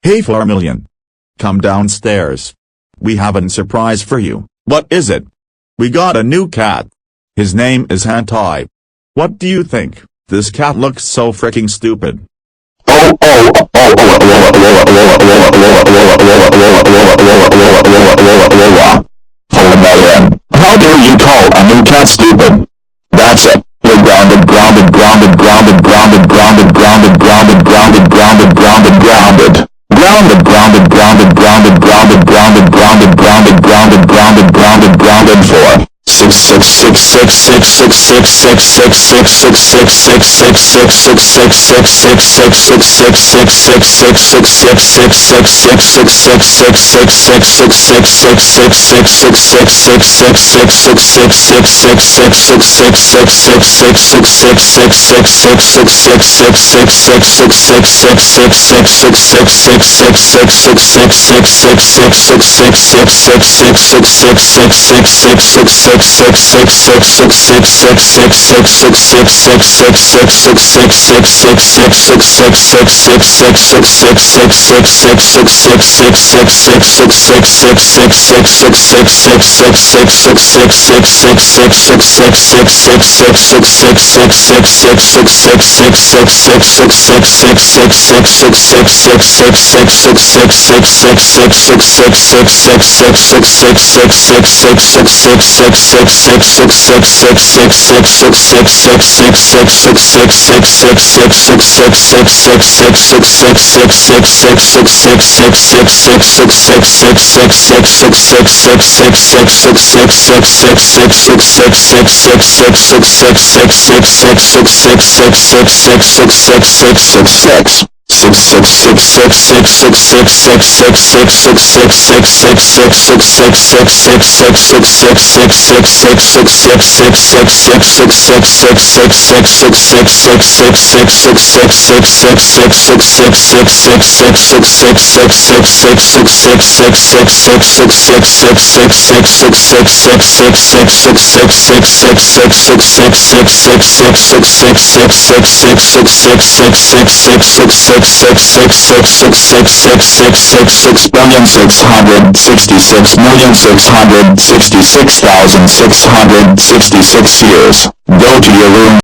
Hey 4 million. Come downstairs. We have a surprise for you. What is it? We got a new cat. His name is Hentai. What do you think? This cat looks so freaking stupid. How dare you call a new cat stupid? That's it. You're grounded. For 1,666,666,666 years. Go to your room